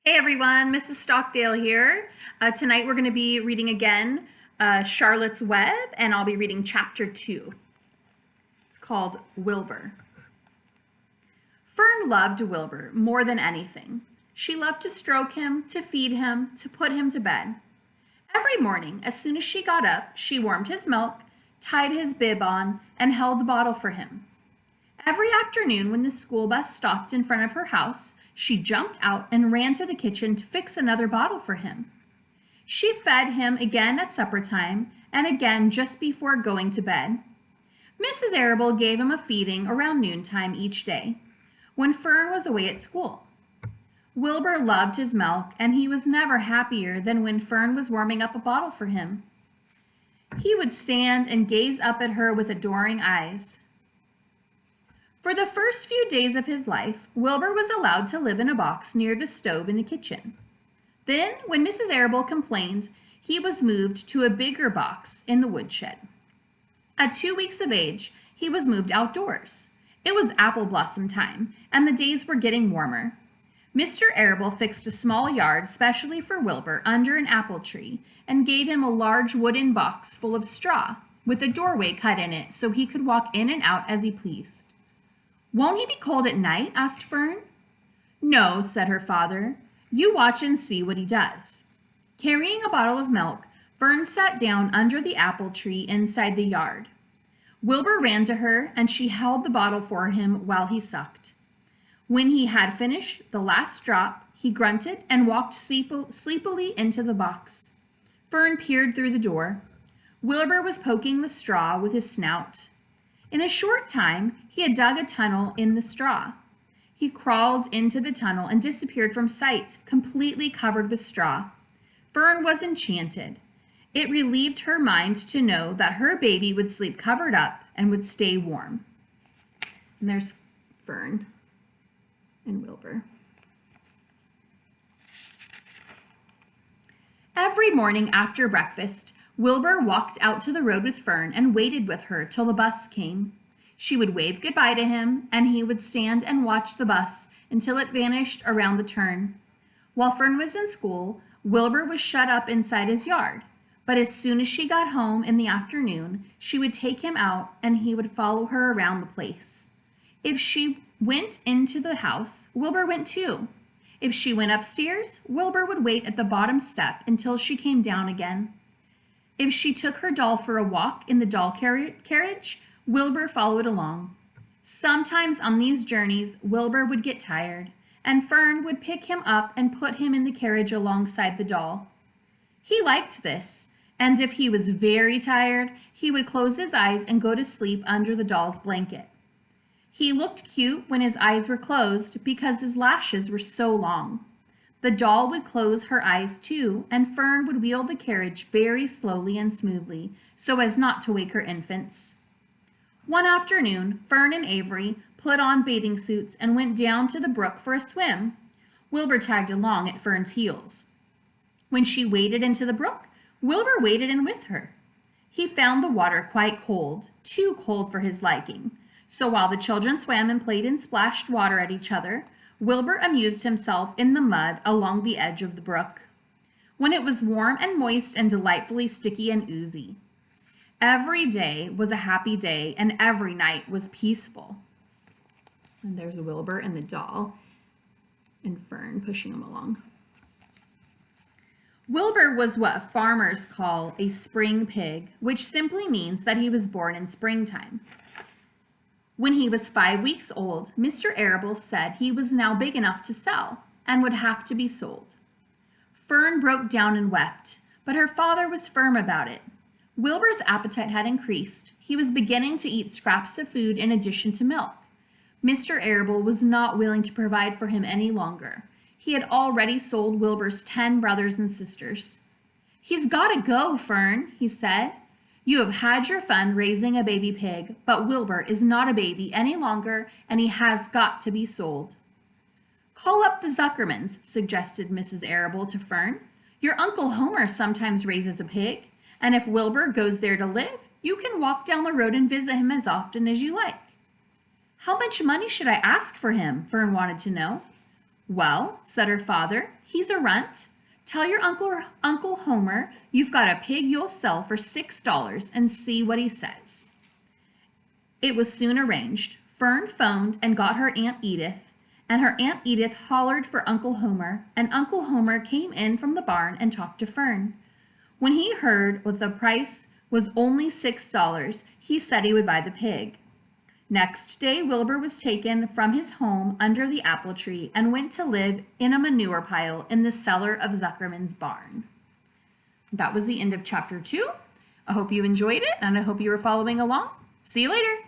Hey everyone, Mrs. Stockdale here. Tonight we're going to be reading again Charlotte's Web, and I'll be reading chapter 2. It's called Wilbur. Fern loved Wilbur more than anything. She loved to stroke him, to feed him, to put him to bed. Every morning, as soon as she got up, she warmed his milk, tied his bib on, and held the bottle for him. Every afternoon when the school bus stopped in front of her house, she jumped out and ran to the kitchen to fix another bottle for him. She fed him again at supper time and again just before going to bed. Mrs. Arable gave him a feeding around noontime each day, when Fern was away at school. Wilbur loved his milk, and he was never happier than when Fern was warming up a bottle for him. He would stand and gaze up at her with adoring eyes. For the first few days of his life, Wilbur was allowed to live in a box near the stove in the kitchen. Then, when Mrs. Arable complained, he was moved to a bigger box in the woodshed. At 2 weeks of age, he was moved outdoors. It was apple blossom time, and the days were getting warmer. Mr. Arable fixed a small yard specially for Wilbur under an apple tree and gave him a large wooden box full of straw, with a doorway cut in it so he could walk in and out as he pleased. "Won't he be cold at night?" asked Fern. "No," said her father. "You watch and see what he does." Carrying a bottle of milk, Fern sat down under the apple tree inside the yard. Wilbur ran to her, and she held the bottle for him while he sucked. When he had finished the last drop, he grunted and walked sleepily into the box. Fern peered through the door. Wilbur was poking the straw with his snout. In a short time, he had dug a tunnel in the straw. He crawled into the tunnel and disappeared from sight, completely covered with straw. Fern was enchanted. It relieved her mind to know that her baby would sleep covered up and would stay warm. And there's Fern and Wilbur. Every morning after breakfast, Wilbur walked out to the road with Fern and waited with her till the bus came. She would wave goodbye to him, and he would stand and watch the bus until it vanished around the turn. While Fern was in school, Wilbur was shut up inside his yard, but as soon as she got home in the afternoon, she would take him out and he would follow her around the place. If she went into the house, Wilbur went too. If she went upstairs, Wilbur would wait at the bottom step until she came down again. If she took her doll for a walk in the doll carriage, Wilbur followed along. Sometimes on these journeys, Wilbur would get tired, and Fern would pick him up and put him in the carriage alongside the doll. He liked this, and if he was very tired, he would close his eyes and go to sleep under the doll's blanket. He looked cute when his eyes were closed because his lashes were so long. The doll would close her eyes too, and Fern would wheel the carriage very slowly and smoothly so as not to wake her infants. One afternoon, Fern and Avery put on bathing suits and went down to the brook for a swim. Wilbur tagged along at Fern's heels. When she waded into the brook, Wilbur waded in with her. He found the water quite cold, too cold for his liking. So while the children swam and played and splashed water at each other, Wilbur amused himself in the mud along the edge of the brook. When it was warm and moist and delightfully sticky and oozy. Every day was a happy day, and every night was peaceful. And there's Wilbur and the doll, and Fern pushing him along. Wilbur was what farmers call a spring pig, which simply means that he was born in springtime. When he was 5 weeks old, Mr. Arable said he was now big enough to sell and would have to be sold. Fern broke down and wept, but her father was firm about it. Wilbur's appetite had increased. He was beginning to eat scraps of food in addition to milk. Mr. Arable was not willing to provide for him any longer. He had already sold Wilbur's 10 brothers and sisters. "He's got to go, Fern," he said. "You have had your fun raising a baby pig, but Wilbur is not a baby any longer, and he has got to be sold." "Call up the Zuckermans," suggested Mrs. Arable to Fern. "Your Uncle Homer sometimes raises a pig, and if Wilbur goes there to live, you can walk down the road and visit him as often as you like." "How much money should I ask for him?" Fern wanted to know. "Well," said her father, He's a runt. Tell your Uncle Homer you've got a pig you'll sell for $6 and see what he says." It was soon arranged. Fern phoned and got her Aunt Edith, and her Aunt Edith hollered for Uncle Homer, and Uncle Homer came in from the barn and talked to Fern. When he heard what the price was only $6, he said he would buy the pig. Next day, Wilbur was taken from his home under the apple tree and went to live in a manure pile in the cellar of Zuckerman's barn. That was the end of chapter 2. I hope you enjoyed it, and I hope you were following along. See you later.